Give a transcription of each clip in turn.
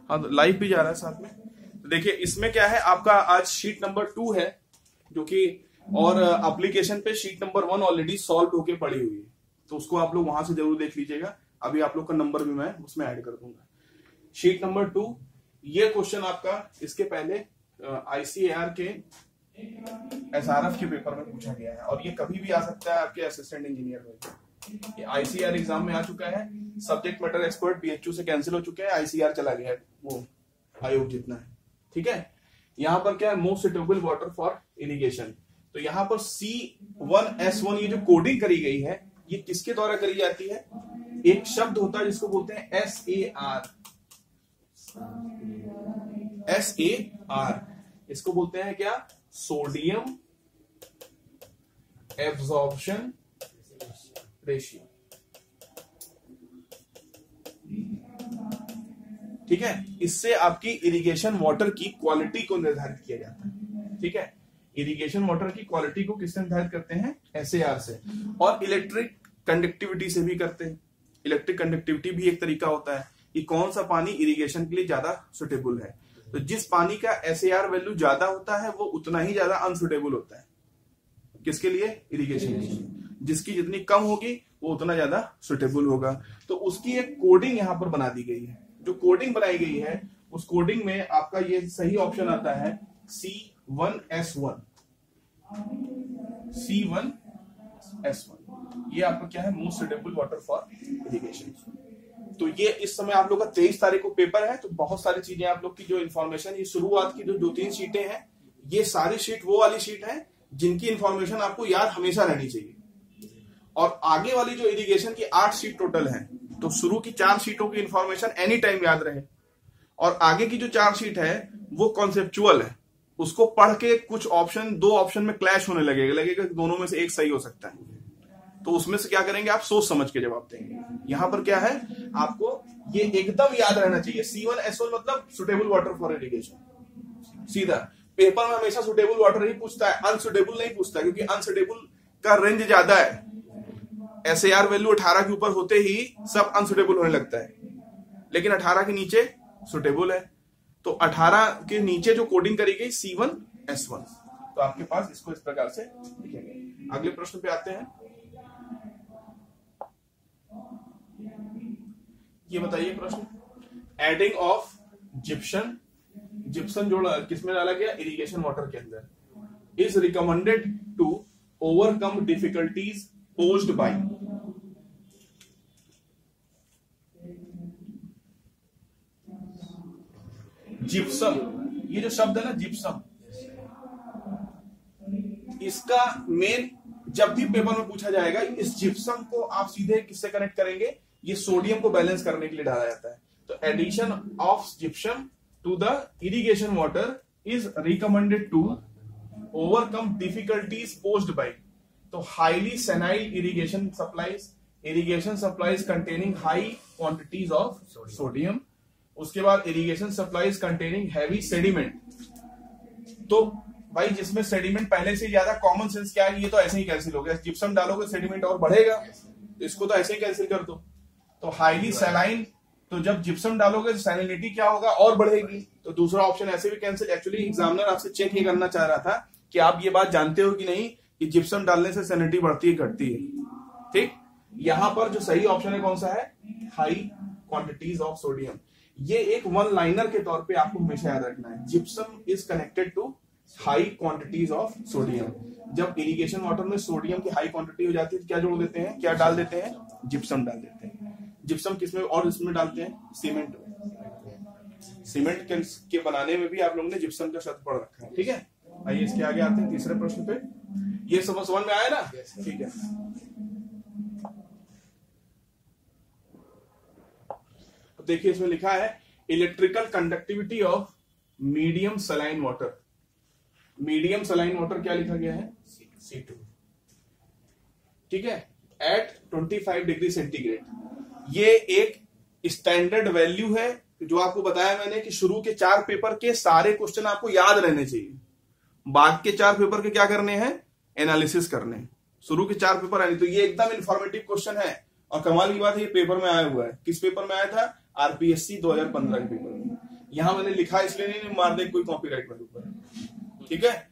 हाँ तो लाइव भी जा रहा है साथ में। तो देखिए इसमें क्या है, आपका आज शीट नंबर 2 है जो कि, और एप्लीकेशन पे शीट नंबर 1 ऑलरेडी सॉल्व होके पड़ी हुई है, तो उसको आप लोग वहां से जरूर देख लीजिएगा। अभी आप लोग का नंबर भी मैं उसमें ऐड कर दूंगा। शीट नंबर 2, ये क्वेश्चन आपका इसके पहले आईसीएआर के एसआरएफ के पेपर में पूछा गया है, और ये कभी भी आ सकता है आपके असिस्टेंट इंजीनियर में। ये आईसीआर एग्जाम में आ चुका है, सब्जेक्ट मैटर एक्सपर्ट बीएचयू से कैंसिल हो चुके हैं, आईसीआर चला गया है, वो आयोग जितना है। ठीक है, यहाँ पर क्या है, most suitable water for irrigation. तो यहाँ पर C1S1 ये जो कोडिंग करी गई है, ये किसके द्वारा करी जाती है? एक शब्द होता है जिसको बोलते हैं SAR, इसको बोलते हैं क्या? Sodium absorption ratio. ठीक है, इससे आपकी इरिगेशन वाटर की क्वालिटी को निर्धारित किया जाता है। ठीक है, इरिगेशन वाटर की क्वालिटी को किससे निर्धारित करते हैं? SAR से। और इलेक्ट्रिक कंडक्टिविटी से भी करते हैं। इलेक्ट्रिक कंडक्टिविटी भी एक तरीका होता है कि कौन सा पानी इरिगेशन के लिए ज्यादा सुटेबल है। तो जिस पानी का SAR वैल्यू ज्यादा होता है वो उतना ही ज्यादा अनसुटेबल होता है। किसके लिए? इरिगेशन के लिए। जिसकी जितनी कम होगी वो उतना ज्यादा सुटेबल होगा। तो उसकी एक कोडिंग यहां पर बना दी गई है। जो कोडिंग बनाई गई है उस कोडिंग में आपका ये सही ऑप्शन आता है C1S1। ये आपका क्या है? Most suitable water for irrigation. तो ये इस समय आप लोग का 23 तारीख को पेपर है, तो बहुत सारी चीजें आप लोग की जो इन्फॉर्मेशन, ये शुरुआत की जो 2-3 शीटें हैं, ये सारी शीट वो वाली शीट है जिनकी इन्फॉर्मेशन आपको याद हमेशा रहनी चाहिए। और आगे वाली जो इरिगेशन की 8 शीट टोटल है, तो शुरू की 4 शीटों की इन्फॉर्मेशन एनी टाइम याद रहे, और आगे की जो 4 शीट है वो कॉन्सेप्चुअल है। उसको पढ़ के कुछ ऑप्शन, 2 ऑप्शन में क्लैश होने लगेगा दोनों में से एक सही हो सकता है, तो उसमें से क्या करेंगे आप? सोच समझ के जवाब देंगे। यहां पर क्या है, आपको ये एकदम याद रहना चाहिए। C1S1 मतलब सुटेबल वाटर फॉर इरिगेशन। सीधा पेपर में हमेशा सुटेबल वाटर ही पूछता है, अनसुटेबल नहीं पूछता, क्योंकि अनसुटेबल का रेंज ज्यादा है। SAR वैल्यू 18 के ऊपर होते ही सब अनसुटेबल होने लगता है, लेकिन 18 के नीचे सुटेबल है। तो 18 के नीचे जो कोडिंग करी गई C1S1, तो आपके पास इसको इस प्रकार से लिखेंगे। अगले प्रश्न पे आते हैं। ये बताइए प्रश्न, एडिंग ऑफ जिप्सम, जिप्सम जोड़ किसमें डाला गया? इरिगेशन वाटर के अंदर। Is recommended to overcome difficulties posed by. Gypsum, ये जो शब्द है ना जिप्सम, इसका मेन जब भी पेपर में पूछा जाएगा, इस जिप्सम को आप सीधे किससे कनेक्ट करेंगे? ये सोडियम को बैलेंस करने के लिए डाला जाता है। तो addition of gypsum to the irrigation water is recommended to overcome difficulties posed by. तो highly saline irrigation supplies containing high quantities of sodium. उसके बाद irrigation supplies containing heavy sediment. तो भाई जिसमें सेडिमेंट पहले से ज्यादा, कॉमन सेंस क्या है, ये तो ऐसे ही कैंसिल हो गया। जिप्सम डालोगे सेडिमेंट और बढ़ेगा, तो इसको तो ऐसे ही कैंसिल कर दो। तो हाईली सैलाइन, तो जब जिप्सम डालोगे तो सैलिनिटी क्या होगा? और बढ़ेगी। तो दूसरा ऑप्शन ऐसे भी कैंसिल। एक्चुअली एग्जामिनर आपसे चेक ये करना चाह रहा था कि आप ये बात जानते हो कि नहीं कि जिप्सम डालने से सैलिनिटी बढ़ती है घटती है। ठीक, यहां पर जो सही ऑप्शन है कौन सा है? High quantities of sodium. ये एक वन लाइनर के तौर पे आपको हमेशा याद रखना है। Gypsum is connected to high quantities of sodium. जब इरिगेशन वाटर में सोडियम की हाई क्वांटिटी हो जाती है तो क्या जोड़ देते हैं? क्या डाल देते हैं? जिप्सम डाल देते हैं। जिप्सम किसमें और इसमें डालते हैं? सीमेंट में। सीमेंट के बनाने में भी आप लोगों ने जिप्सम का शब्द पढ़ रखा है। ठीक है, आइए इसके आगे आते हैं तीसरे प्रश्न पे। ये समझ में आया ना? ठीक है, तो देखिए इसमें लिखा है electrical conductivity of medium saline water. Medium saline water क्या लिखा गया है? C2। ठीक है, एट 25 डिग्री सेंटीग्रेड। ये एक स्टैंडर्ड वैल्यू है जो आपको बताया मैंने कि शुरू के 4 पेपर के सारे क्वेश्चन आपको याद रहने चाहिए। बाद के 4 पेपर के क्या करने हैं? एनालिसिस करने हैं। शुरू के 4 पेपर आए तो ये एकदम इंफॉर्मेटिव क्वेश्चन है। और कमाल की बात है ये पेपर में आया हुआ है। किस पेपर में आया था? आरपीएससी 2015 के पेपर में। यहां मैंने लिखा इसलिए नहीं मार दे कोई कॉपीराइट मेरे ऊपर, ठीक है।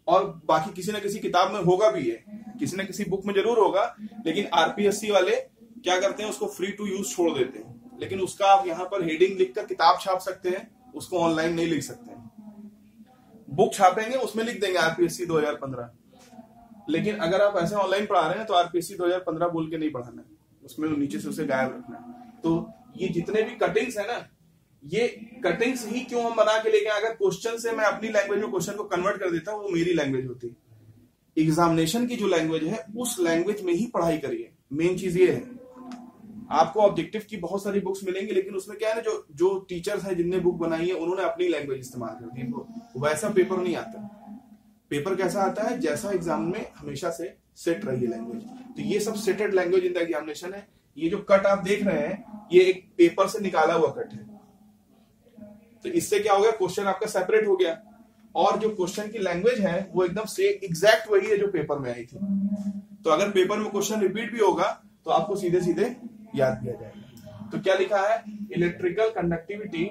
और बाकी किसी न किसी किताब में होगा भी है, किसी न किसी बुक में जरूर होगा, लेकिन आरपीएससी वाले क्या करते हैं, उसको फ्री टू यूज छोड़ देते हैं। लेकिन उसका आप यहाँ पर हेडिंग लिखकर किताब छाप सकते हैं, उसको ऑनलाइन नहीं लिख सकते हैं। बुक छापेंगे उसमें लिख देंगे आरपीएससी 2015, लेकिन अगर आप ऐसे ऑनलाइन पढ़ा रहे हैं तो आरपीएससी 2015 बोल के नहीं पढ़ाना है, उसमें नीचे से उसे गायब रखना है। तो ये जितने भी कटिंग्स है ना, ये कटिंग्स ही क्यों हम बना के लेके, अगर क्वेश्चन से मैं अपनी लैंग्वेज में क्वेश्चन को कन्वर्ट कर देता हूं, वो मेरी लैंग्वेज होती है। एग्जामिनेशन की जो लैंग्वेज है उस लैंग्वेज में ही पढ़ाई करिए। मेन चीज ये है, आपको ऑब्जेक्टिव की बहुत सारी बुक्स मिलेंगी, लेकिन उसमें क्या है ना, जो टीचर्स है जिनने बुक बनाई है उन्होंने अपनी लैंग्वेज इस्तेमाल कर दी, तो वैसा पेपर नहीं आता। पेपर कैसा आता है, जैसा एग्जाम में हमेशा से सेट रही है लैंग्वेज। तो ये सब settled language in the examination है। ये जो कट आप देख रहे हैं, ये एक पेपर से निकाला हुआ कट है। तो इससे क्या हो गया, क्वेश्चन आपका सेपरेट हो गया, और जो क्वेश्चन की लैंग्वेज है वो एकदम से एग्जैक्ट वही है जो पेपर में आई थी। तो अगर पेपर में क्वेश्चन रिपीट भी होगा तो आपको सीधे सीधे याद किया जाएगा। तो क्या लिखा है, electrical conductivity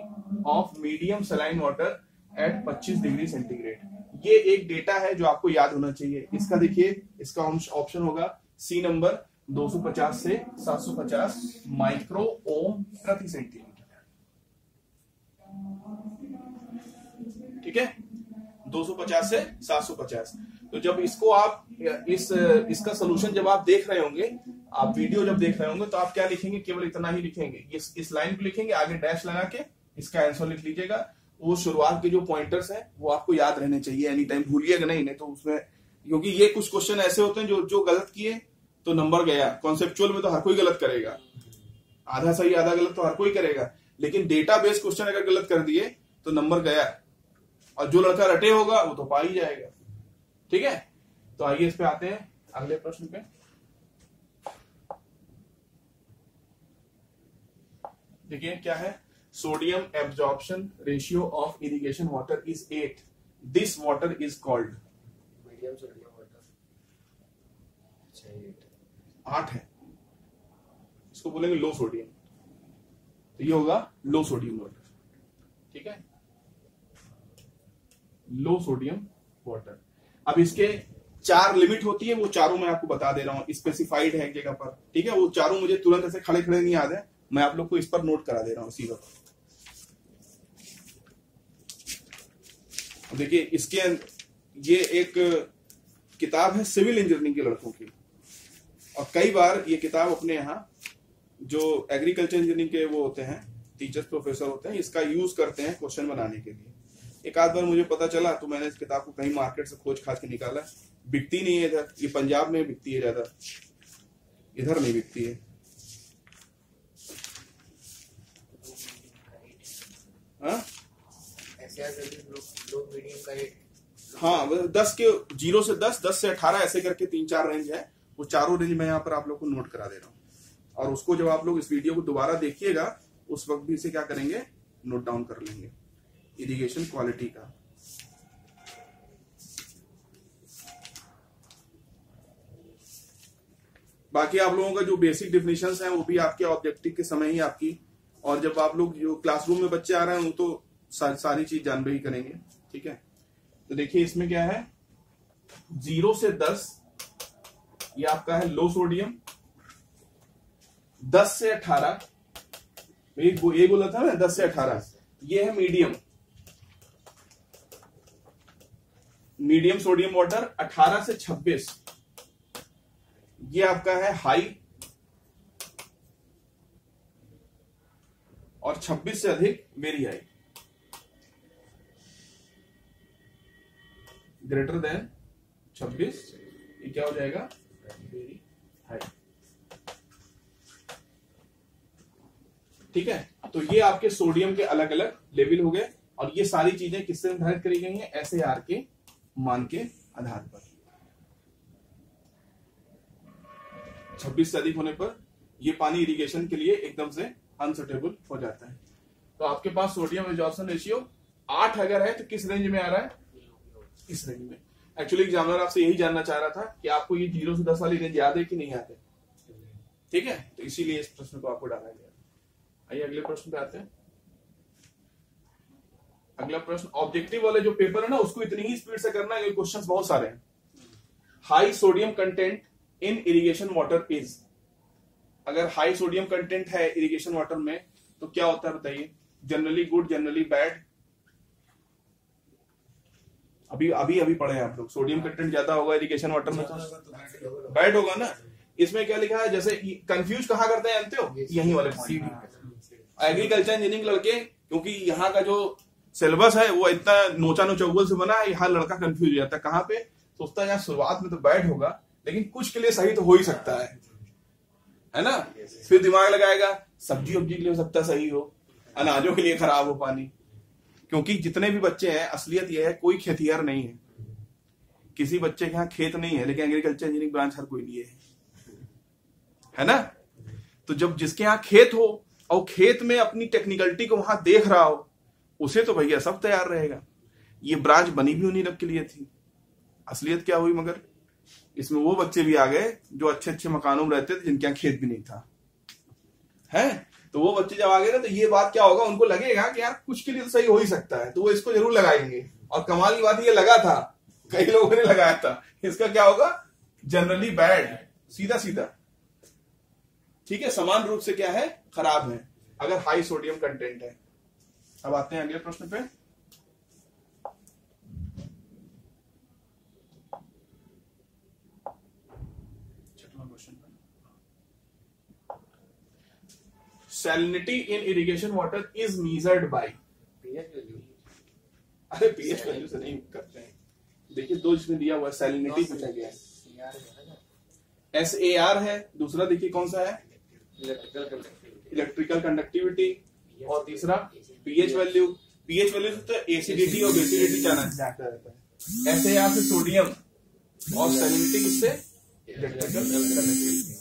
of medium saline water at 25 degree centigrade. ये एक डेटा है जो आपको याद होना चाहिए। इसका देखिए, इसका ऑप्शन होगा सी नंबर, 250 से 750 माइक्रो ओम प्रति सेंटीमीटर, ठीक है, 250 से 750। तो जब इसको आप इसका सोल्यूशन जब आप देख रहे होंगे, आप वीडियो जब देख रहे होंगे, तो आप क्या लिखेंगे, केवल इतना ही लिखेंगे, इस लाइन को लिखेंगे, आगे डैश लगा के इसका आंसर लिख लीजिएगा। वो शुरुआत के जो पॉइंटर्स हैं वो आपको याद रहने चाहिए, एनी टाइम भूलिएगा नहीं तो उसमें, क्योंकि ये कुछ क्वेश्चन ऐसे होते हैं जो गलत किए तो नंबर गया। कॉन्सेप्चुअल में तो हर कोई गलत करेगा, आधा सही आधा गलत तो हर कोई करेगा, लेकिन डेटा बेस्ड क्वेश्चन अगर गलत कर दिए तो नंबर गया, और जो लड़का रटे होगा वो तो पा ही जाएगा, ठीक है। तो आइए इस पे आते हैं अगले प्रश्न पे। देखिए क्या है, sodium absorption ratio of irrigation water is 8, this water is called, medium sodium water 8 है, इसको बोलेंगे लो सोडियम, तो ये होगा लो सोडियम वाटर, ठीक है, लो सोडियम वाटर। अब इसके 4 लिमिट होती है, वो चारों मैं आपको बता दे रहा हूं, स्पेसिफाइड है एक जगह पर, ठीक है। वो चारों मुझे तुरंत ऐसे खड़े खड़े नहीं याद है, मैं आप लोग को इस पर नोट करा दे रहा हूं सीधा। देखिए इसके ये एक किताब है सिविल इंजीनियरिंग के लड़कों की, और कई बार ये किताब अपने यहाँ जो एग्रीकल्चर इंजीनियरिंग के वो होते हैं टीचर्स प्रोफेसर होते हैं, इसका यूज करते हैं क्वेश्चन बनाने के लिए। एक आध बार मुझे पता चला तो मैंने इस किताब को कहीं मार्केट से खोज खाज के निकाला, बिकती नहीं है इधर, ये पंजाब में बिकती है ज्यादा, इधर नहीं बिकती है। हाँ 10 के 0 से 10, 10 से 18 ऐसे करके 3-4 रेंज है, वो चारों रेंज मैं यहाँ पर आप लोग को नोट करा दे रहा हूँ। और उसको जब आप लोग इस वीडियो को दोबारा देखिएगा उस वक्त भी इसे क्या करेंगे, नोट डाउन कर लेंगे। इरिगेशन क्वालिटी का बाकी आप लोगों का जो बेसिक डिफिनेशंस हैं वो भी आपके ऑब्जेक्टिव के समय ही आपकी, और जब आप लोग जो क्लासरूम में बच्चे आ रहे हैं वो तो सारी चीज जान ही करेंगे, ठीक है। तो देखिए इसमें क्या है, 0 से 10 ये आपका है लो सोडियम, 10 से 18 ये बोला था ना 10 से 18 ये है मीडियम सोडियम वाटर, 18 से 26 ये आपका है हाई, और 26 से अधिक वेरी हाई, ग्रेटर देन 26 ये क्या हो जाएगा, वेरी हाई, ठीक है। तो ये आपके सोडियम के अलग अलग लेवल हो गए, और ये सारी चीजें किससे निर्धारित करी गई हैं, SAR के मान के आधार पर। 26 से अधिक होने पर ये पानी इरिगेशन के लिए एकदम से अनसुटेबल हो जाता है। तो आपके पास सोडियम एब्जॉर्प्शन रेशियो 8 अगर है तो किस रेंज में आ रहा है, इस रेंज में। एक्चुअली एग्जामिनर आपसे यही जानना चाह रहा था कि आपको ये 0 से 10 वाली रेंज याद है कि नहीं याद है, ठीक है। तो इसीलिए इस प्रश्न को आपको डाला गया। आइए अगले प्रश्न पे आते हैं। अगला प्रश्न, ऑब्जेक्टिव वाले जो पेपर है ना उसको इतनी ही स्पीड से करना है क्योंकि क्वेश्चंस बहुत सारे हैं। High sodium content in irrigation water is, अगर हाई सोडियम कंटेंट है इरिगेशन वाटर में तो क्या होता है बताइए? Generally good, generally bad. अभी अभी अभी पढ़े आप लोग, सोडियम कंटेंट ज्यादा होगा इरिगेशन वाटर में तो बैड होगा ना। इसमें क्या लिखा है, जैसे कंफ्यूज कहाँ करते हैं जानते हो? यही वाले एग्रीकल्चर इंजीनियरिंग लड़के, क्योंकि यहाँ का जो सिलेबस है वो इतना नोचा नोचौगल से बना है, यहाँ लड़का कंफ्यूज हो जाता है। कहाँ पे सोचता है यार शुरुआत में तो बैड होगा लेकिन कुछ के लिए सही तो हो ही सकता है ना। फिर दिमाग लगाएगा सब्जी वब्जी के लिए हो सकता है सही हो, अनाजों के लिए खराब हो पानी। क्योंकि जितने भी बच्चे हैं, असलियत यह है कोई खेतिहर नहीं है, किसी बच्चे के यहाँ खेत नहीं है, लेकिन एग्रीकल्चर इंजीनियरिंग ब्रांच हर कोई लिए है ना। तो जब जिसके यहाँ खेत हो और खेत में अपनी टेक्निकलिटी को वहां देख रहा हो, उसे तो भैया सब तैयार रहेगा। ये ब्रांच बनी भी उन्हीं लोग के लिए थी। असलियत क्या हुई मगर, इसमें वो बच्चे भी आ गए जो अच्छे अच्छे मकानों में रहते थे, जिनके यहाँ खेत भी नहीं था, है। तो वो बच्चे जब आ गए ना, तो ये बात क्या होगा, उनको लगेगा कि यार कुछ के लिए तो सही हो ही सकता है, तो वो इसको जरूर लगाएंगे। और कमाल की बात ये लगा था, कई लोगों ने लगाया था। इसका क्या होगा? जनरली बैड, सीधा सीधा, ठीक है। समान रूप से क्या है? खराब है, अगर हाई सोडियम कंटेंट है। अब आते हैं अगले प्रश्न पे। Salinity in irrigation water is measured by, अरे पीएच वैल्यू से नहीं करते हैं। देखिए दो इसमें दिया हुआ है, सैलिनिटी पूछा गया है, SAR है, दूसरा देखिए कौन सा है, इलेक्ट्रिकल कंडक्टिविटी, और तीसरा पीएच वैल्यू। पीएच वैल्यू तो एसिडिटी और बेसिडिटी जाता रहता है। SAR से सोडियम और सैलिनिटी किससे? इलेक्ट्रिकल कंडक्टिविटी,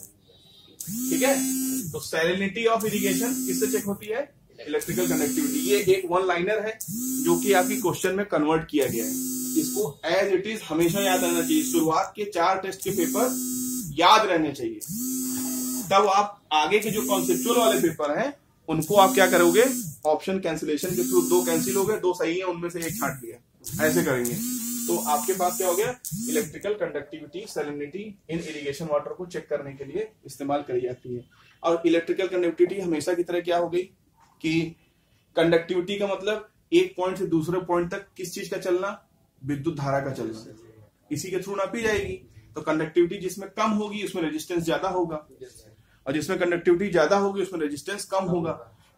ठीक है। तो सैलिनिटी ऑफ इरिगेशन किससे चेक होती है? Electrical conductivity. ये एक वन लाइनर है जो कि आपकी क्वेश्चन में कन्वर्ट किया गया है। इसको एज इट इज हमेशा याद रहना चाहिए। शुरुआत के 4 टेस्ट के पेपर याद रहने चाहिए, तब आप आगे के जो कॉन्सेप्चुअल वाले पेपर हैं उनको आप क्या करोगे? ऑप्शन कैंसिलेशन के थ्रू 2 कैंसिल हो गए, 2 सही है, उनमें से एक छांट लिया, ऐसे करेंगे। तो आपके पास क्या हो गया? इलेक्ट्रिकल कंडक्टिविटी सैलिनिटी इन इरिगेशन वाटर को चेक करने के लिए इस्तेमाल करी जाती है। और इलेक्ट्रिकल कंडक्टिविटी हमेशा की तरह क्या हो गई कि कंडक्टिविटी का मतलब एक पॉइंट से दूसरे पॉइंट तक किस चीज का चलना? विद्युत धारा का चलना, इसी के थ्रू नापी जाएगी। तो कंडक्टिविटी जिसमें कम होगी उसमें रेजिस्टेंस ज्यादा होगा, और जिसमें कंडक्टिविटी ज्यादा होगी उसमें रेजिस्टेंस कम होगा।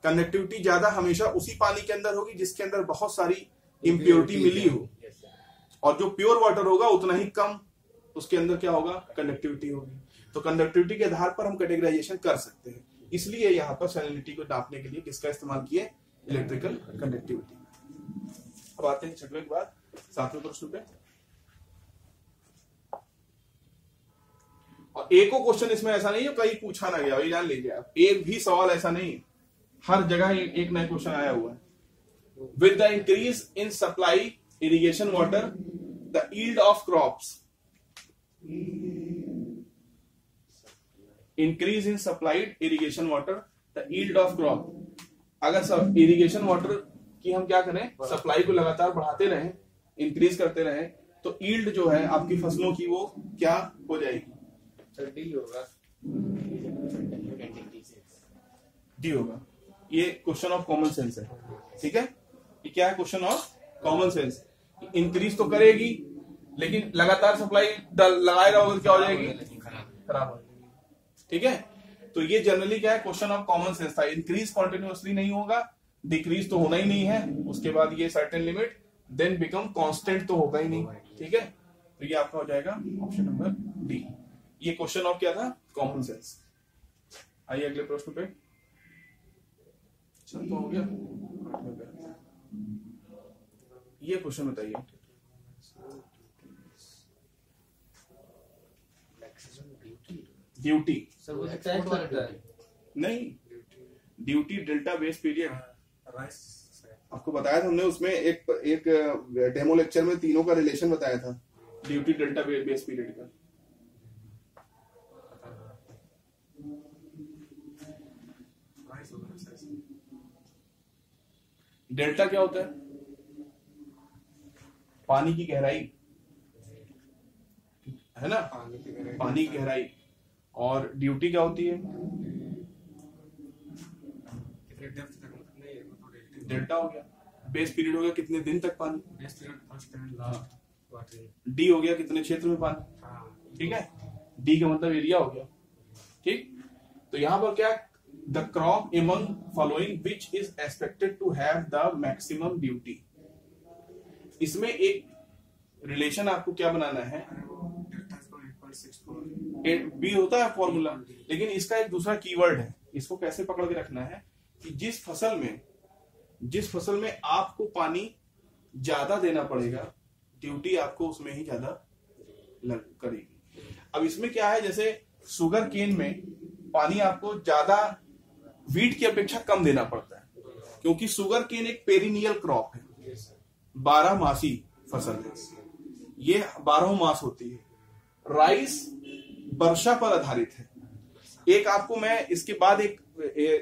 कंडक्टिविटी ज्यादा हमेशा उसी पानी के अंदर होगी जिसके अंदर बहुत सारी इम्प्योरिटी मिली हो, और जो प्योर वाटर होगा उतना ही कम उसके अंदर क्या होगा? कंडक्टिविटी होगी। तो कंडक्टिविटी के आधार पर हम कैटेगराइजेशन कर सकते हैं। इसलिए यहाँ पर सैलिनिटी को नापने के लिए किसका इस्तेमाल किए? Electrical conductivity. अब आते हैं छठवें के बाद 7वें प्रश्न पे। और एक को क्वेश्चन इसमें ऐसा नहीं है कहीं पूछा ना गया, ये जान लीजिए आप, एक भी सवाल ऐसा नहीं, हर जगह एक नया क्वेश्चन आया हुआ है। With the increase in supply irrigation water the yield of crops, increase in supplied irrigation water the yield of crop. अगर सब इरिगेशन वाटर की हम क्या करें? सप्लाई को लगातार बढ़ाते रहें, इंक्रीज करते रहें, तो यील्ड जो है आपकी फसलों की वो क्या हो जाएगी? डी होगा, डी होगा। ये क्वेश्चन ऑफ कॉमन सेंस है, ठीक है। ये क्या है? Question of common sense. Increase तो करेगी लेकिन लगातार सप्लाई लगाए रहोगे तो क्या हो जाएगी? खराब हो जाएगी, ठीक है। तो ये जनरली क्या है? क्वेश्चन ऑफ कॉमन सेंस था। इंक्रीज कॉन्टिन्यूसली नहीं होगा, डिक्रीज तो होना ही नहीं है, उसके बाद ये certain limit, then become constant तो होगा ही नहीं, ठीक है। तो ये आपका हो जाएगा ऑप्शन नंबर डी। ये क्वेश्चन ऑफ क्या था? Common sense. आइए अगले प्रश्न पे। चल तो हो गया। ये क्वेश्चन बताइए, ड्यूटी सर वो टैक्स लगता है नहीं, ड्यूटी डेल्टा बेस पीरियड। आपको बताया था हमने उसमें एक डेमो लेक्चर में तीनों का रिलेशन बताया था, ड्यूटी डेल्टा बेस पीरियड का। डेल्टा क्या होता है? पानी की गहराई है ना, पानी की गहराई। और ड्यूटी क्या होती है, डेल्टा हो गया। बेस पीरियड हो गया कितने दिन तक पानी, डी हो गया कितने क्षेत्र में पानी, ठीक है, डी का मतलब एरिया हो गया, ठीक। तो यहां पर क्या, the crop among following which is expected to have the maximum duty. इसमें एक रिलेशन आपको क्या बनाना है, बी होता है फॉर्मूला, लेकिन इसका एक दूसरा कीवर्ड है। इसको कैसे पकड़ के रखना है कि जिस फसल में आपको पानी ज्यादा देना पड़ेगा, ड्यूटी आपको उसमें ही ज्यादा करेगी। अब इसमें क्या है, जैसे शुगर केन में पानी आपको ज्यादा वीट की अपेक्षा कम देना पड़ता है, क्योंकि शुगर केन एक पेरिनियल क्रॉप है, 12 मासी फसल है, ये 12 मास होती है। राइस वर्षा पर आधारित है। एक आपको मैं इसके बाद एक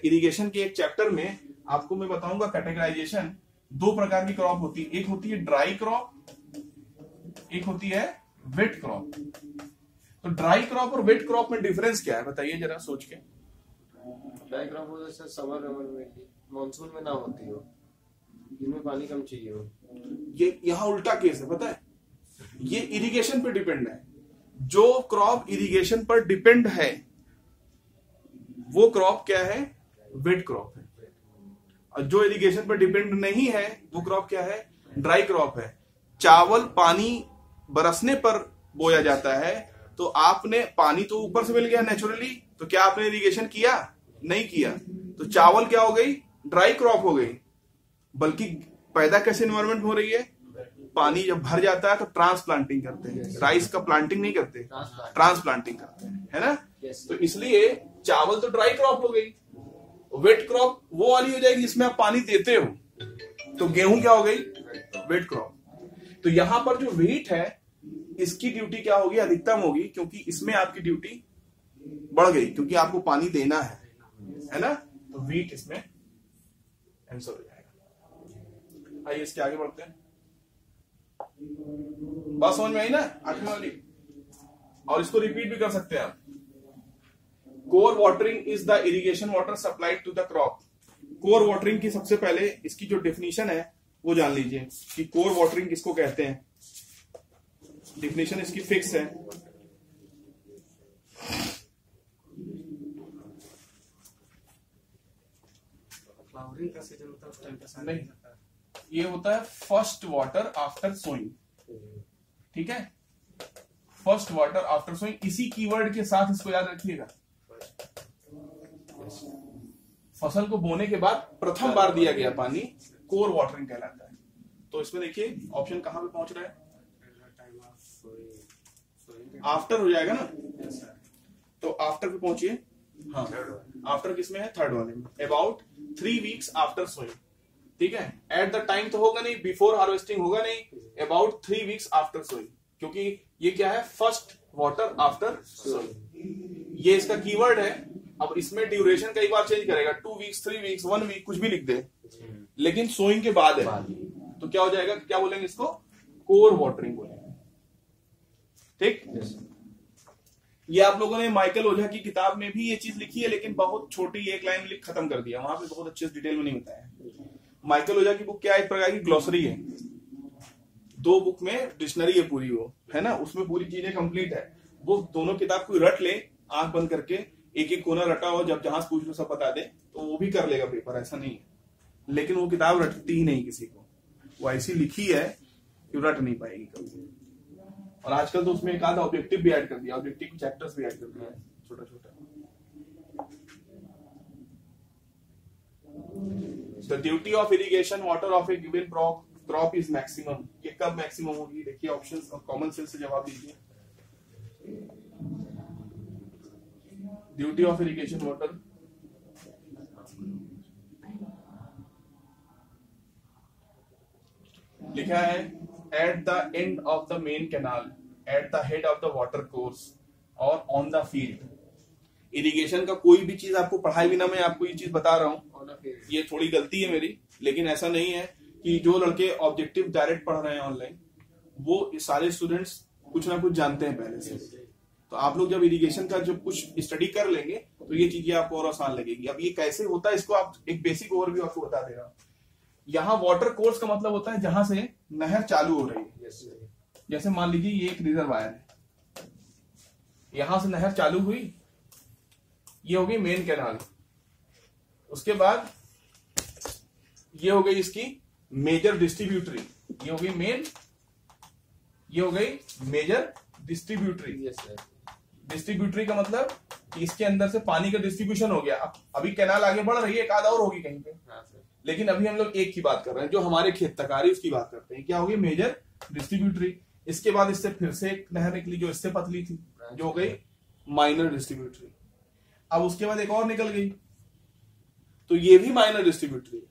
इरिगेशन के एक चैप्टर में आपको मैं बताऊंगा कैटेगराइजेशन। 2 प्रकार की क्रॉप होती है, एक होती है ड्राई क्रॉप, एक होती है वेट क्रॉप। तो ड्राई क्रॉप और वेट क्रॉप में डिफरेंस क्या है बताइए जरा सोच के। ड्राई क्रॉप हो जैसे समर में, मानसून में ना होती हो, जिनमें पानी कम चाहिए हो। ये यहाँ उल्टा केस है, पता है, ये इरिगेशन पे डिपेंड है। जो क्रॉप इरिगेशन पर डिपेंड है वो क्रॉप क्या है, वेट क्रॉप है। और जो इरिगेशन पर डिपेंड नहीं है वो क्रॉप क्या है, ड्राई क्रॉप है। चावल पानी बरसने पर बोया जाता है, तो आपने पानी तो ऊपर से मिल गया नेचुरली, तो क्या आपने इरिगेशन किया, नहीं किया, तो चावल क्या हो गई, ड्राई क्रॉप हो गई। बल्कि पैदा कैसे एनवायरमेंट हो रही है, पानी जब भर जाता है तो ट्रांसप्लांटिंग करते हैं। राइस का प्लांटिंग नहीं करते, ट्रांसप्लांटिंग करते हैं, है ना। तो इसलिए चावल तो ड्राई क्रॉप हो गई, वेट क्रॉप वो वाली हो जाएगी जिसमें आप पानी देते हो। तो गेहूं क्या हो गई, वेट क्रॉप। तो यहां पर जो व्हीट है इसकी ड्यूटी क्या होगी, अधिकतम होगी, क्योंकि इसमें आपकी ड्यूटी बढ़ गई, क्योंकि आपको पानी देना है ना। तो व्हीट इसमें आंसर हो जाएगा। आइए इसके आगे बढ़ते हैं। बात समझ में आई ना 8वीं वाली, और इसको रिपीट भी कर सकते हैं आप। Kor watering is the irrigation water supplied to the crop. Kor watering की सबसे पहले इसकी जो डेफिनेशन है वो जान लीजिए कि कोर वाटरिंग किसको कहते हैं। डेफिनेशन इसकी फिक्स है, फ्लावरिंग का सीजन होता है उस टाइम पे नहीं, ये होता है फर्स्ट वाटर आफ्टर सोइंग, ठीक है, फर्स्ट वाटर आफ्टर सोइंग। इसी कीवर्ड के साथ इसको याद रखिएगा। फसल को बोने के बाद प्रथम बार दिया गया पानी कोर वाटरिंग कहलाता है। तो इसमें देखिए ऑप्शन कहां पे पहुंच रहा है, आफ्टर हो जाएगा ना, तो आफ्टर पे पहुंचिए। हाँ, आफ्टर किसमें है, थर्ड वाले में। अबाउट 3 वीक्स आफ्टर सोइंग, ठीक है। एट द टाइम तो होगा नहीं, बिफोर हार्वेस्टिंग होगा नहीं, अबाउट 3 वीक्स आफ्टर सोइंग, क्योंकि ये क्या है, फर्स्ट वाटर आफ्टर सोइंग, ये इसका कीवर्ड है। अब इसमें ड्यूरेशन कई बार चेंज करेगा, 2 वीक्स 3 वीक्स 1 वीक कुछ भी लिख दे, लेकिन सोइंग के बाद है, तो क्या हो जाएगा, क्या बोलेंगे इसको, कोर वाटरिंग बोलेंगे, ठीक। ये आप लोगों ने माइकल ओझा की किताब में भी ये चीज लिखी है, लेकिन बहुत छोटी एक लाइन लिख खत्म कर दिया, वहां पे बहुत अच्छे से डिटेल में नहीं बताया। माइकल ओझा की बुक क्या है, एक प्रकार की ग्लोसरी है, 2 बुक में डिक्शनरी है पूरी, वो है ना, उसमें पूरी चीजें कंप्लीट है। वो दोनों किताब कोई रट ले, आंख बंद करके एक एक कोना रटा हो, जब जहां से पूछ लो सब बता दे, तो वो भी कर लेगा पेपर, ऐसा नहीं है। लेकिन वो किताब रटती ही नहीं किसी को, वो ऐसी लिखी है कि रट नहीं पाएगी कभी। और आजकल तो उसमें एक आधा ऑब्जेक्टिव भी ऐड कर दिया, ऑब्जेक्टिव चैप्टर्स भी ऐड कर दिया छोटा छोटा। The duty of irrigation water of A given crop is maximum. ये कब मैक्सिमम होगी, देखिए ऑप्शंस और कॉमन सेंस से जवाब दीजिए। ड्यूटी ऑफ इरिगेशन वाटर, लिखा है eight the end of the main canal, at the head of the water course और ऑन द फील्ड। इरिगेशन का कोई भी चीज आपको पढ़ाई बिना मैं आपको ये चीज बता रहा हूं, ये थोड़ी गलती है मेरी, लेकिन ऐसा नहीं है कि जो लड़के ऑब्जेक्टिव डायरेक्ट पढ़ रहे हैं ऑनलाइन वो सारे स्टूडेंट्स कुछ ना कुछ जानते हैं पहले से। तो आप लोग जब इरिगेशन का जब कुछ स्टडी कर लेंगे तो ये चीजें आपको और आसान लगेगी। अब ये कैसे होता है इसको आप एक बेसिक ओवरव्यू आपको बता दे रहा हूं। यहाँ वाटर कोर्स का मतलब होता है जहां से नहर चालू हो रही है। जैसे मान लीजिए ये एक रिजर्वायर है, यहां से नहर चालू हुई, ये हो गई मेन कैनाल। उसके बाद ये हो गई इसकी मेजर डिस्ट्रीब्यूटरी, ये हो गई मेन, ये हो गई मेजर डिस्ट्रीब्यूटरी। डिस्ट्रीब्यूटरी का मतलब कि इसके अंदर से पानी का डिस्ट्रीब्यूशन हो गया। अब अभी कैनाल आगे बढ़ रही है, एक आधा और होगी कहीं पे, लेकिन अभी हम लोग एक की बात कर रहे हैं, जो हमारे खेत तक आ रही है उसकी बात करते हैं। क्या होगी? Major distributary. इसके बाद इससे फिर से एक नहर निकली जो इससे पतली थी, जो हो गई माइनर डिस्ट्रीब्यूटरी। अब उसके बाद एक और निकल गई, तो ये भी माइनर डिस्ट्रीब्यूटरी है।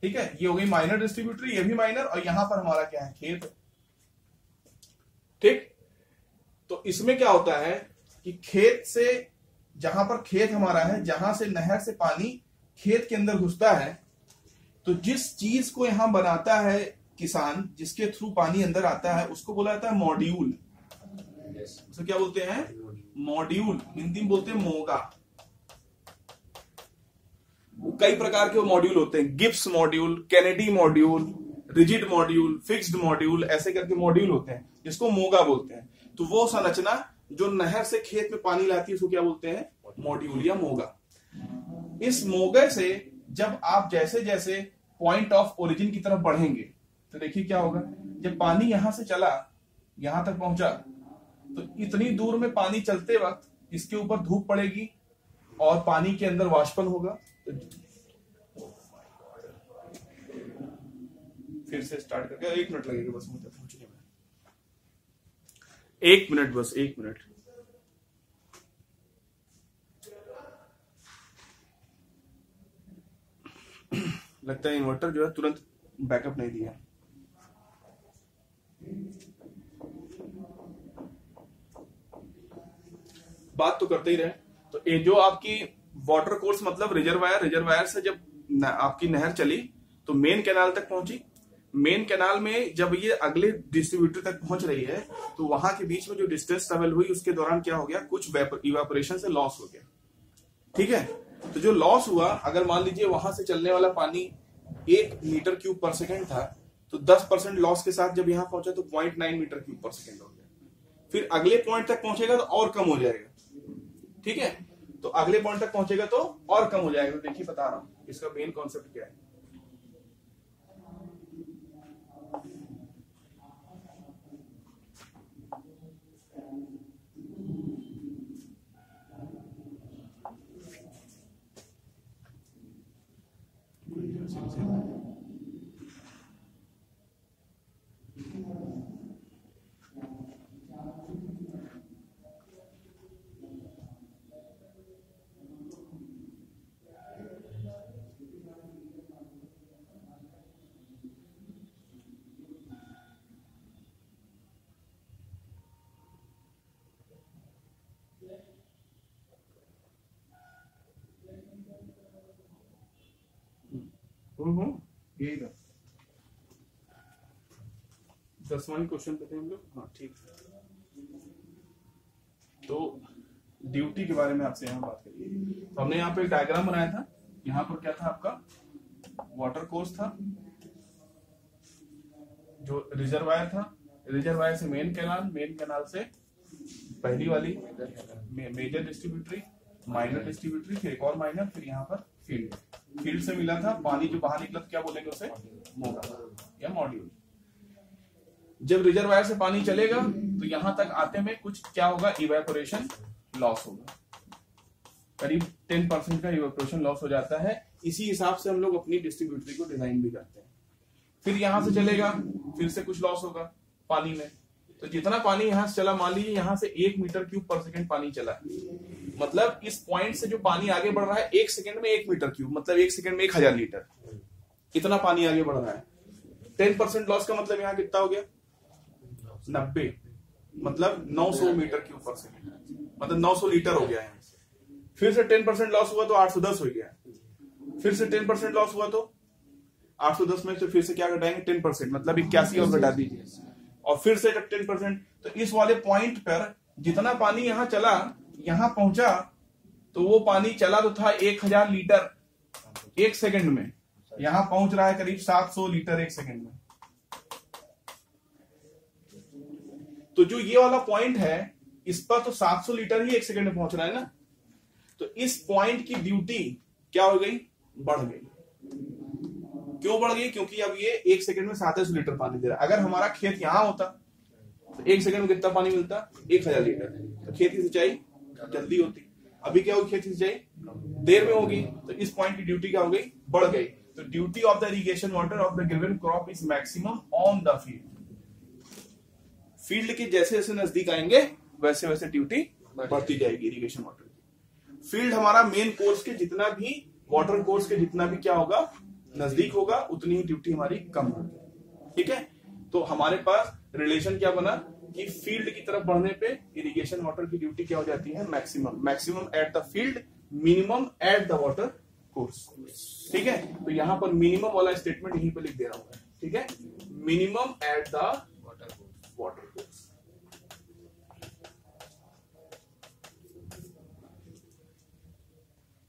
ठीक है, ये हो गई माइनर डिस्ट्रीब्यूटरी, ये भी माइनर, और यहां पर हमारा क्या है? खेत। ठीक, तो इसमें क्या होता है कि खेत से, जहां पर खेत हमारा है, जहां से नहर से पानी खेत के अंदर घुसता है, तो जिस चीज को यहां बनाता है किसान, जिसके थ्रू पानी अंदर आता है, उसको बोला जाता है मॉड्यूल। उसे क्या बोलते हैं? मॉड्यूल। हिंदी में बोलते हैं मोगा। कई प्रकार के मॉड्यूल होते हैं, Gibbs module, Kennedy module, rigid module, fixed module, ऐसे करके मॉड्यूल होते हैं जिसको मोगा बोलते हैं। तो वो संरचना जो नहर से खेत में पानी लाती है उसको क्या बोलते हैं? मॉड्यूल या मोगा। इस मोगे से जब आप जैसे जैसे पॉइंट ऑफ ओरिजिन की तरफ बढ़ेंगे तो देखिए क्या होगा। जब पानी यहां से चला, यहां तक पहुंचा, तो इतनी दूर में पानी चलते वक्त इसके ऊपर धूप पड़ेगी और पानी के अंदर वाष्पन होगा। फिर से स्टार्ट करके 1 मिनट लगेगा बस मुझे पहुंचने में। 1 मिनट, बस 1 मिनट। लगता है इन्वर्टर जो है तुरंत बैकअप नहीं दिया। बात तो करते ही रहे। तो ये जो आपकी वाटर कोर्स मतलब रिजर्वायर से जब आपकी नहर चली तो मेन कैनाल तक पहुंची। मेन कैनाल में जब ये अगले डिस्ट्रीब्यूटर तक पहुंच रही है तो वहां के बीच में जो डिस्टेंस ट्रेवल हुई उसके दौरान क्या हो गया? कुछ इवापोरेशन से लॉस हो गया। ठीक है, तो जो लॉस हुआ, अगर मान लीजिए वहां से चलने वाला पानी 1 मीटर क्यूब पर सेकेंड था, तो 10% लॉस के साथ जब यहां पहुंचा तो 0.9 मीटर क्यूब पर सेकेंड हो गया। फिर अगले पॉइंट तक पहुंचेगा तो और कम हो जाएगा। ठीक है, तो अगले पॉइंट तक पहुंचेगा तो और कम हो जाएगा। तो देखिए बता रहा हूं इसका मेन कॉन्सेप्ट क्या है। यही था 10वां क्वेश्चन पे थे हम लोग। हाँ ठीक है, तो ड्यूटी के बारे में आपसे यहाँ बात करिए। तो हमने यहाँ पे एक डायग्राम बनाया था। यहाँ पर क्या था? आपका वाटर कोर्स था, जो रिजर्वायर था, रिजर्वायर से मेन कैनाल से पहली वाली मेजर डिस्ट्रीब्यूटरी, माइनर डिस्ट्रीब्यूटरी, फिर एक और माइनर, फिर यहाँ पर फील्ड से मिला था पानी जो बाहर निकला, क्या बोलेंगे उसे? मोगा या मॉड्यूल। जब रिजर्वायर से पानी चलेगा तो यहां तक आते में कुछ क्या होगा? इवेपोरेशन लॉस होगा। करीब 10% का इवेपोरेशन लॉस हो जाता है। इसी हिसाब से हम लोग अपनी डिस्ट्रीब्यूटरी को डिजाइन भी करते हैं। फिर यहां से चलेगा, फिर से कुछ लॉस होगा पानी में। तो जितना पानी यहां से चला, मान लीजिए यहां से 1 मीटर क्यूब पर सेकेंड पानी चला, मतलब इस पॉइंट से जो पानी आगे बढ़ रहा है 1 सेकेंड में 1 मीटर क्यूब, मतलब 1 सेकेंड में 1000 लीटर, इतना पानी आगे बढ़ रहा है। 10% लॉस का मतलब यहाँ कितना हो गया? 90, मतलब 900 मीटर क्यूब पर सेकेंड, मतलब 900 लीटर हो गया है। फिर से 10% लॉस हुआ तो 810 हो गया। फिर से 10% लॉस हुआ तो 810 में से फिर से क्या घटाएंगे 10%, मतलब 81 और घटा दीजिए और फिर से जब 10%, तो इस वाले पॉइंट पर जितना पानी यहां चला यहां पहुंचा, तो वो पानी चला तो था 1000 लीटर 1 सेकंड में, यहां पहुंच रहा है करीब 700 लीटर 1 सेकंड में। तो जो ये वाला पॉइंट है इस पर तो 700 लीटर ही 1 सेकंड में पहुंच रहा है ना, तो इस पॉइंट की ड्यूटी क्या हो गई, बढ़ गई। क्यों बढ़ गई, क्योंकि अब ये 1 सेकंड में 700 लीटर पानी दे रहा है। अगर हमारा खेत यहां होता तो 1 सेकंड में कितना पानी मिलता, 1000 लीटर, तो खेत की सिंचाई जल्दी होती। अभी क्या होगी, खेत की सिंचाई देर में होगी, तो इस पॉइंट की ड्यूटी क्या हो गई, बढ़ गई। तो duty of the irrigation water of the given crop is maximum on the field. Field के जैसे जैसे नजदीक आएंगे वैसे वैसे ड्यूटी बढ़ती जाएगी इरिगेशन वाटर की। फील्ड हमारा मेन कोर्स के जितना भी, वाटर कोर्स के जितना भी क्या होगा, नजदीक होगा, उतनी ही ड्यूटी हमारी कम होगी। ठीक है, तो हमारे पास रिलेशन क्या बना कि फील्ड की तरफ बढ़ने पे इरिगेशन वाटर की ड्यूटी क्या हो जाती है, maximum. Maximum at the field, minimum at the water course. ठीक है, तो यहां पर मिनिमम वाला स्टेटमेंट यहीं पे लिख दे रहा हूं। ठीक है, minimum at the water course.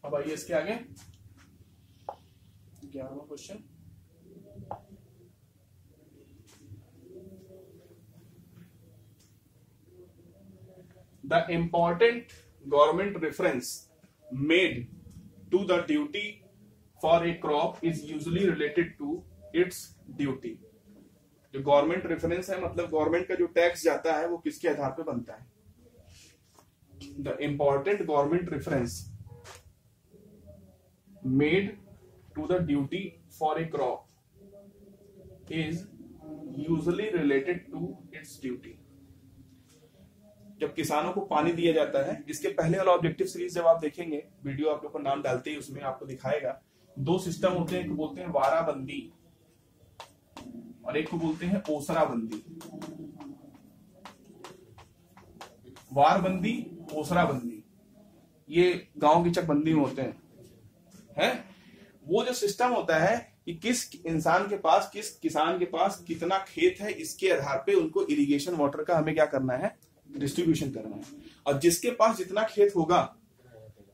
अब आइए इसके आगे 11वां question. The important government reference made to the duty for a crop is usually related to its duty। जो गवर्नमेंट रेफरेंस है, मतलब गवर्नमेंट का जो टैक्स जाता है वो किसके आधार पे बनता है। The important government reference made to the duty for a crop is usually related to its duty. जब किसानों को पानी दिया जाता है, इसके पहले वाला ऑब्जेक्टिव सीरीज जब आप देखेंगे, वीडियो आप लोग को नाम डालते ही उसमें आपको दिखाएगा, 2 सिस्टम होते हैं, एक बोलते हैं वाराबंदी और एक को बोलते हैं ओसराबंदी। वारबंदी, ओसराबंदी, ये गांव की चकबंदी में होते हैं। वो जो सिस्टम होता है कि किस इंसान के पास, किस किसान के पास कितना खेत है, इसके आधार पे उनको इरिगेशन वाटर का हमें क्या करना है, डिस्ट्रीब्यूशन करना है। और जिसके पास जितना खेत होगा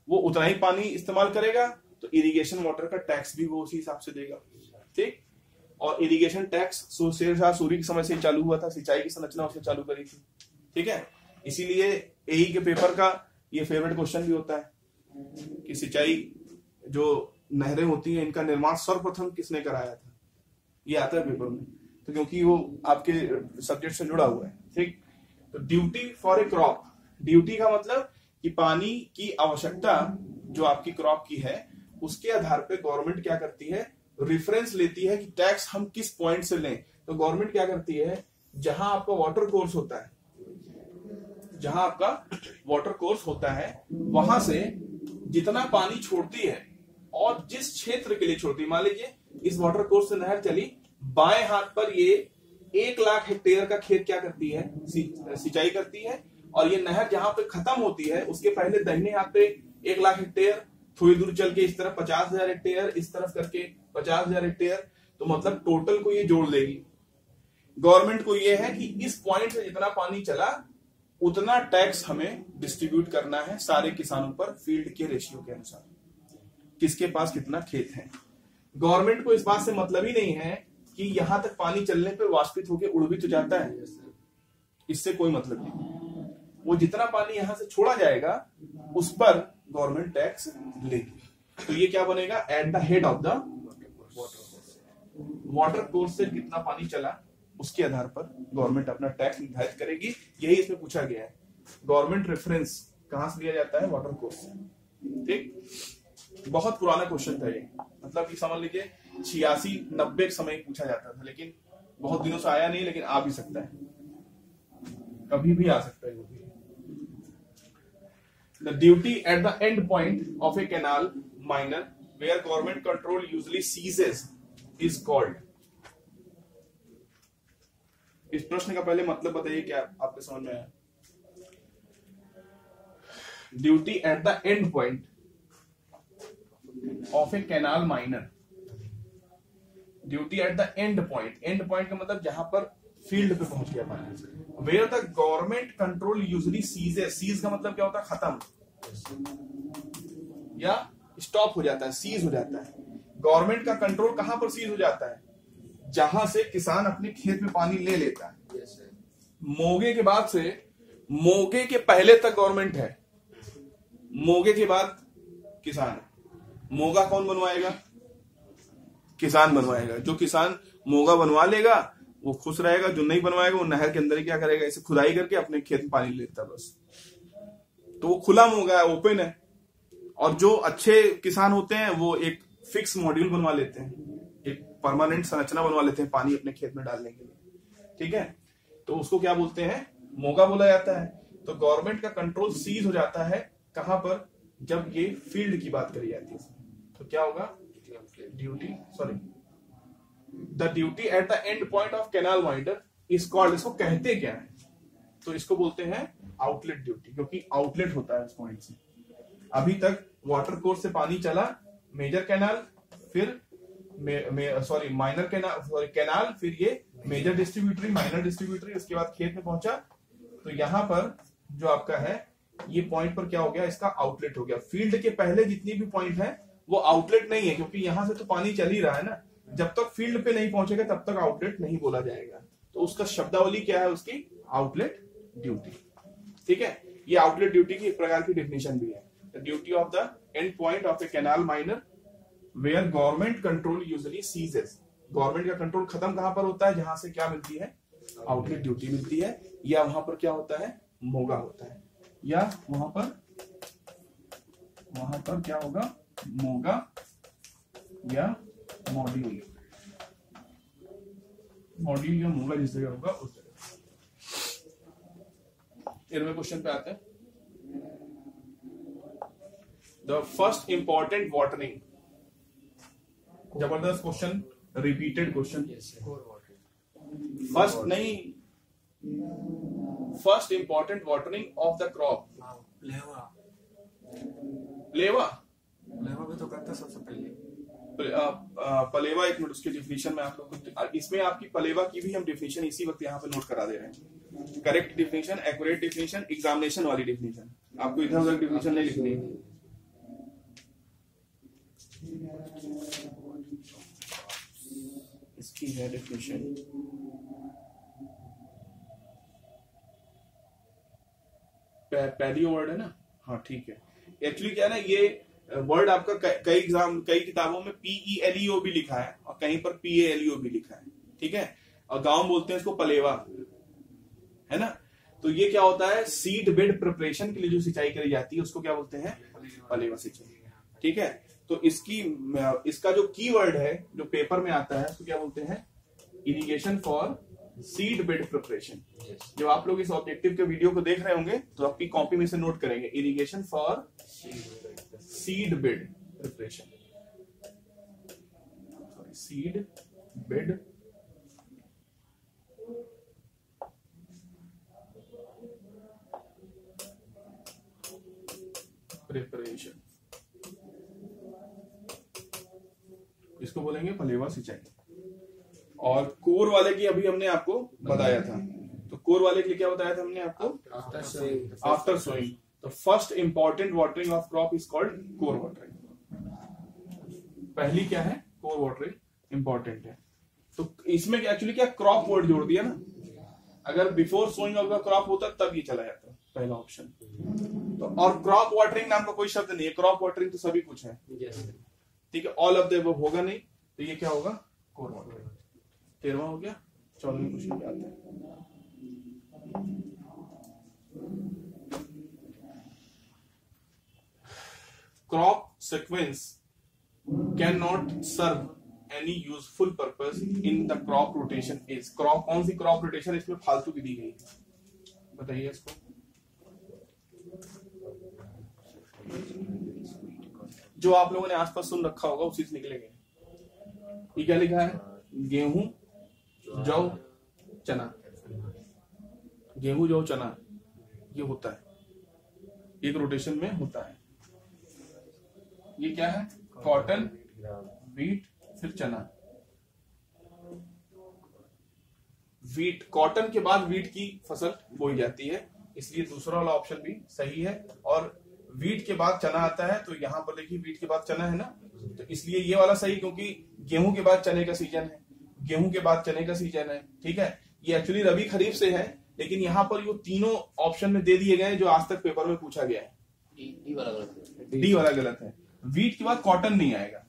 वो उतना ही पानी इस्तेमाल करेगा, तो इरिगेशन वाटर का टैक्स भी वो उसी हिसाब से देगा। ठीक, और इरिगेशन टैक्स शेरशाह सूरी के समय से ही चालू हुआ था, सिंचाई की संरचना उसने चालू करी थी। ठीक है, इसीलिए एई के पेपर का ये फेवरेट क्वेश्चन भी होता है कि सिंचाई जो नहरें होती हैं इनका निर्माण सर्वप्रथम किसने कराया था, ये आता है पेपर में, तो क्योंकि वो आपके सब्जेक्ट से जुड़ा हुआ है। ठीक, तो duty for a crop, duty का मतलब कि पानी की आवश्यकता जो आपकी क्रॉप की है उसके आधार पे गवर्नमेंट क्या करती है, रेफरेंस लेती है कि टैक्स हम किस पॉइंट से लें। तो गवर्नमेंट क्या करती है, जहां आपका वाटर कोर्स होता है, जहां आपका वाटर कोर्स होता है वहां से जितना पानी छोड़ती है और जिस क्षेत्र के लिए छोड़ती है, मान लीजिए इस वाटर कोर्स से नहर चली, बाएं हाथ पर ये 1 लाख हेक्टेयर का खेत क्या करती है, सिंचाई करती है, और ये नहर जहां पे खत्म होती है उसके पहले दाहिने हाथ पे 1 लाख हेक्टेयर, थोड़ी दूर चल के इस तरफ 50,000 हेक्टेयर, इस तरफ करके 50,000 हेक्टेयर, तो मतलब टोटल को ये जोड़ लेगी। गवर्नमेंट को ये है कि इस पॉइंट से जितना पानी चला उतना टैक्स हमें डिस्ट्रीब्यूट करना है सारे किसानों पर, फील्ड के रेशियो के अनुसार, किसके पास कितना खेत है। गवर्नमेंट को इस बात से मतलब ही नहीं है कि यहां तक पानी चलने पे वाष्पित होकर उड़ भी तो जाता है, इससे कोई मतलब नहीं। वो जितना पानी यहां से छोड़ा जाएगा उस पर गवर्नमेंट टैक्स लेगी। तो ये क्या बनेगा, at the head of the water course से कितना पानी चला उसके आधार पर गवर्नमेंट अपना टैक्स निर्धारित करेगी। यही इसमें पूछा गया है, गवर्नमेंट रेफरेंस कहां से लिया जाता है, वाटर कोर्स से। ठीक, बहुत पुराना क्वेश्चन था ये, मतलब कि समझ लीजिए 86-90 के समय पूछा जाता था, लेकिन बहुत दिनों से आया नहीं, लेकिन आ भी सकता है, कभी भी आ सकता है वो भी। The duty at the end point of a canal minor where government control usually ceases is called। इस प्रश्न का पहले मतलब बताइए, क्या आपके समझ में आया। Duty at the end point of a canal minor duty at the end point, end point का मतलब जहां पर फील्ड पे पहुंच गया पानी, where the government control usually ceases, cease का मतलब क्या होता है खत्म या स्टॉप हो जाता है, सीज हो जाता है। गवर्नमेंट का कंट्रोल कहां पर सीज हो जाता है, जहां से किसान अपने खेत में पानी ले लेता है। मोगे के बाद से, मोगे के पहले तक गवर्नमेंट है, मोगे के बाद किसान है। मोगा कौन बनवाएगा, किसान बनवाएगा। जो किसान मोगा बनवा लेगा वो खुश रहेगा, जो नहीं बनवाएगा वो नहर के अंदर ही क्या करेगा, इसे खुदाई करके अपने खेत में पानी लेता बस। तो वो खुला मोगा है, ओपन है। और जो अच्छे किसान होते हैं वो एक फिक्स मॉड्यूल बनवा लेते हैं, एक परमानेंट संरचना बनवा लेते हैं पानी अपने खेत में डालने के लिए, ठीक है। तो उसको क्या बोलते हैं, मोगा बोला जाता है। तो गवर्नमेंट का कंट्रोल सीज हो जाता है कहां पर, जब ये फील्ड की बात करी जाती है। तो क्या होगा, duty, sorry, the duty at the end point of canal winder is called, इसको कहते क्या है, तो इसको बोलते हैं आउटलेट ड्यूटी, क्योंकि आउटलेट होता है उस पॉइंट से। अभी तक वाटर कोर्स से पानी चला मेजर कैनाल, फिर माइनर कैनाल, सॉरी कैनाल, फिर ये मेजर डिस्ट्रीब्यूटरी, माइनर डिस्ट्रीब्यूटरी, उसके बाद खेत में पहुंचा। तो यहां पर जो आपका है ये पॉइंट पर क्या हो गया, इसका आउटलेट हो गया। फील्ड के पहले जितनी भी पॉइंट है वो आउटलेट नहीं है, क्योंकि यहां से तो पानी चल ही रहा है ना। जब तक फील्ड पे नहीं पहुंचेगा तब तक आउटलेट नहीं बोला जाएगा। तो उसका शब्दावली क्या है, उसकी आउटलेट ड्यूटी, ठीक है। ये आउटलेट ड्यूटी की एक प्रकार की डेफिनेशन भी है, the duty of the end point of a canal minor where government control usually ceases. Government का कंट्रोल खत्म कहां पर होता है, जहां से क्या मिलती है, आउटलेट ड्यूटी मिलती है, या वहां पर क्या होता है, मोगा होता है, या वहां पर क्या होगा, मोगा या मॉड्यूल, मॉड्यूल या मोगा जिस जगह होगा उस जगह। 13वें क्वेश्चन पे आते हैं, द फर्स्ट इंपॉर्टेंट वाटरिंग। जबरदस्त क्वेश्चन, रिपीटेड क्वेश्चन। फर्स्ट नहीं, first important watering of the crop. लेवा, लेवा, लेवा भी तो करते सबसे पहले। पलेवा, एक मिनट, उसकी डिफिनेशन में आप लोग को, इसमें आपकी पलेवा की भी हम डिफिनेशन इसी वक्त यहाँ पे नोट करा दे रहे हैं। Correct definition, accurate definition, examination वाली डिफिनेशन, आपको इधर उधर डिफिनेशन नहीं लिखनी है। इसकी है डेफिनेशन, पैडियो वर्ड है ना, हाँ ठीक है। एक्चुअली क्या है ना, ये वर्ड आपका कई एग्जाम, कई किताबों में PELEO भी लिखा है और कहीं पर PALEO भी लिखा है, ठीक है। और गांव बोलते हैं इसको पलेवा, है ना। तो ये क्या होता है, सीड बेड प्रिपरेशन के लिए जो सिंचाई करी जाती है उसको क्या बोलते हैं, पलेवा सिंचाई, ठीक है। तो इसका जो कीवर्ड है जो पेपर में आता है उसको क्या बोलते हैं, irrigation for seed bed preparation. जब आप लोग इस ऑब्जेक्टिव के वीडियो को देख रहे होंगे तो आपकी कॉपी में से नोट करेंगे, irrigation for seed bed preparation, sorry seed bed preparation, इसको बोलेंगे पलेवा सिंचाई। और कोर वाले की अभी हमने आपको बताया था, तो कोर वाले के लिए क्या बताया था हमने आपको, आफ्टर सोइंग। तो first important watering of crop is called core watering. पहली क्या है, कोर वाटरिंग इंपॉर्टेंट है। तो इसमें एक्चुअली क्या क्रॉप वर्ड जोड़ दिया ना, अगर before sowing of the crop होता तब ये चला जाता पहला ऑप्शन। तो और क्रॉप वाटरिंग नाम का कोई शब्द नहीं है, क्रॉप वाटरिंग तो सभी कुछ है, ठीक है। ऑल ऑफ द अबव होगा नहीं, तो ये क्या होगा, कोर वाटरिंग। 13वां हो गया। 14वें क्वेश्चन पे आते हैं। Crop sequence can not serve any useful purpose in the crop rotation is. Crop, कौन सी क्रॉप रोटेशन इसमें फालतू की दी गई है, बताइए इसको। जो आप लोगों ने आसपास सुन रखा होगा उसी से निकलेंगे। ये क्या लिखा है, गेहूं, जौ, चना। गेहूं, जौ, चना ये होता है, एक रोटेशन में होता है। ये क्या है, कॉटन, व्हीट, फिर चना, वीट, कॉटन के बाद वीट की फसल बोई जाती है, इसलिए दूसरा वाला ऑप्शन भी सही है। और वीट के बाद चना आता है, तो यहाँ पर देखिए वीट के बाद चना है ना, तो इसलिए ये वाला सही, क्योंकि गेहूं के बाद चने का सीजन है, गेहूं के बाद चने का सीजन है। ठीक है, ये एक्चुअली रबी खरीफ से है, लेकिन यहाँ पर ये तीनों ऑप्शन में दे दिए गए हैं जो आज तक पेपर में पूछा गया है। डी वाला गलत है। डी वाला गलत है। वीट के बाद कॉटन नहीं आएगा,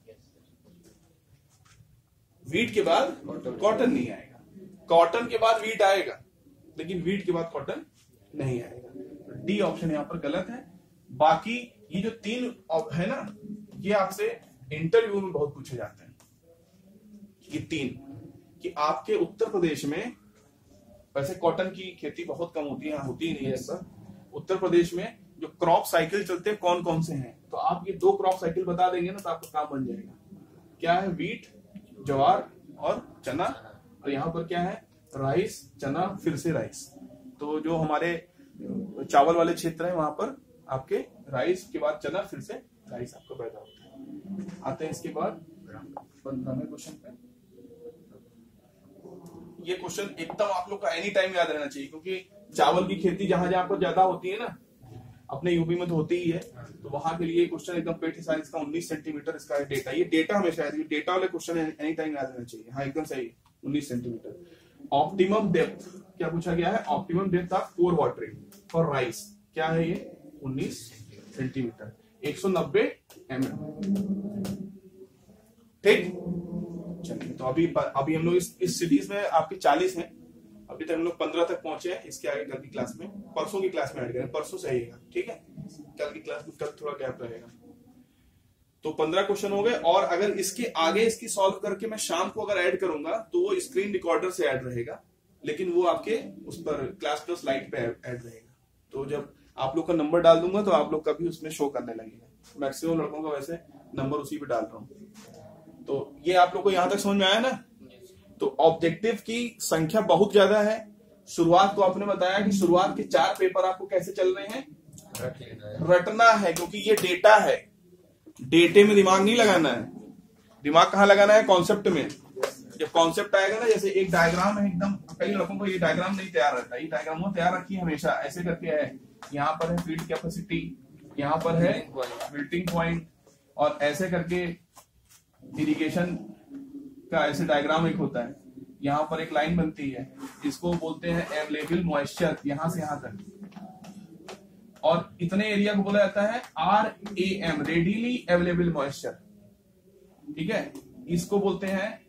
वीट के बाद कॉटन नहीं आएगा, कॉटन के बाद वीट आएगा, लेकिन वीट के बाद कॉटन नहीं आएगा। डी ऑप्शन यहाँ पर गलत है। बाकी ये जो तीन है ना, ये आपसे इंटरव्यू में बहुत पूछे जाते हैं, ये तीन, कि आपके उत्तर प्रदेश में, वैसे कॉटन की खेती बहुत कम होती है, यहाँ होती ही नहीं है ऐसा, उत्तर प्रदेश में जो क्रॉप साइकिल चलते हैं कौन कौन से हैं, तो आप ये 2 क्रॉप साइकिल बता देंगे ना तो आपका काम बन जाएगा। क्या है? वीट, ज्वार और चना, और यहाँ पर क्या है? राइस, चना, फिर से राइस। तो जो हमारे चावल वाले क्षेत्र है वहां पर आपके राइस के बाद चना, फिर से राइस आपको पैदा होता है। आते हैं इसके बाद 15वें क्वेश्चन पे। ये क्वेश्चन एकदम आप लोग का एनी टाइम याद रहना चाहिए, क्योंकि चावल की खेती जहां जहां पर ज्यादा होती है ना, अपने यूपी में तो होती ही है, तो वहां के लिए क्वेश्चन एकदम पेट हिसाब, इसका 19 सेंटीमीटर इसका डेटा, ये डेटा हमेशा ये डेटा वाले क्वेश्चन एनी टाइम याद रहना चाहिए। हाँ एकदम सही, 19 सेंटीमीटर। ऑप्टिमम डेप्थ क्या पूछा गया है? Optimum depth of pore watering for rice क्या है? ये 19 सेंटीमीटर, 190 mm। ठीक, चलिए तो अभी हम लोग इस सीरीज में आपके 40 हैं, अभी तक हम लोग 15 तक पहुंचे हैं। इसके आगे कल की क्लास में, परसों की क्लास में ऐड करें, परसों से आइएगा, ठीक है? कल की क्लास में, कल थोड़ा गैप रहेगा। तो 15 क्वेश्चन हो गए, और अगर इसके आगे इसकी सॉल्व करके मैं शाम को अगर ऐड करूंगा तो वो स्क्रीन रिकॉर्डर से ऐड रहेगा, लेकिन वो आपके उस पर क्लास प्लस लाइट पे ऐड रहेगा। तो जब आप लोग का नंबर डाल दूंगा तो आप लोग का भी उसमें शो करने लगेगा। मैक्सिमम लड़कों का वैसे नंबर उसी पे डाल रहा हूँ। तो ये आप लोग को यहां तक समझ में आया ना? तो ऑब्जेक्टिव की संख्या बहुत ज्यादा है। शुरुआत तो आपने बताया कि शुरुआत के 4 पेपर आपको कैसे चल रहे हैं? रटना है, क्योंकि ये डेटा है, डेटे में दिमाग नहीं लगाना है। दिमाग कहाँ लगाना है? कॉन्सेप्ट में। जब कॉन्सेप्ट आएगा ना, जैसे एक डायग्राम है, एकदम कई लोगों को ये डायग्राम नहीं तैयार रहता, ये डायग्राम तैयार रखिए हमेशा। ऐसे करके है, यहाँ पर है फील्ड कैपेसिटी, यहाँ पर है मेल्टिंग पॉइंट, और ऐसे करके इरिगेशन का ऐसे डायग्राम एक होता है। यहाँ पर एक लाइन बनती है, इसको बोलते हैं अवेलेबल मॉइस्चर, यहां से यहां तक, और इतने एरिया को बोला जाता है RAM, रेडिली अवेलेबल मॉइस्चर। ठीक है, इसको बोलते हैं,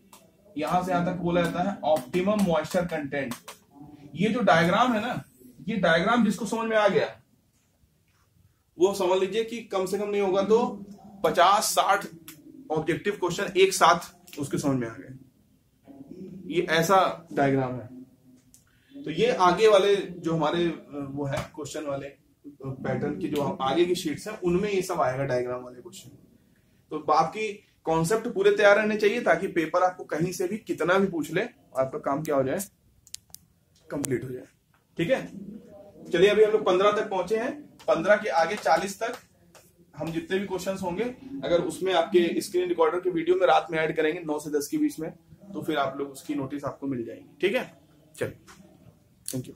यहां से यहां तक बोला जाता है ऑप्टिमम मॉइस्चर कंटेंट। ये जो डायग्राम है ना, ये डायग्राम जिसको समझ में आ गया वो समझ लीजिए कि कम से कम नहीं होगा तो 50-60 ऑब्जेक्टिव क्वेश्चन एक साथ उसके समझ में आ गए। ये ऐसा डायग्राम है। तो ये आगे वाले जो हमारे वो है क्वेश्चन वाले पैटर्न की जो आगे की शीट्स हैं, उनमें ये सब आएगा डायग्राम वाले क्वेश्चन। तो आपकी कॉन्सेप्ट पूरे तैयार रहने चाहिए, ताकि पेपर आपको कहीं से भी कितना भी पूछ ले, आपका काम क्या हो जाए? कंप्लीट हो जाए। ठीक है, चलिए अभी हम लोग 15 तक पहुंचे हैं। 15 के आगे 40 तक हम जितने भी क्वेश्चंस होंगे, अगर उसमें आपके स्क्रीन रिकॉर्डर के वीडियो में रात में ऐड करेंगे 9 से 10 के बीच में, तो फिर आप लोग उसकी नोटिस आपको मिल जाएगी। ठीक है, चलिए, थैंक यू।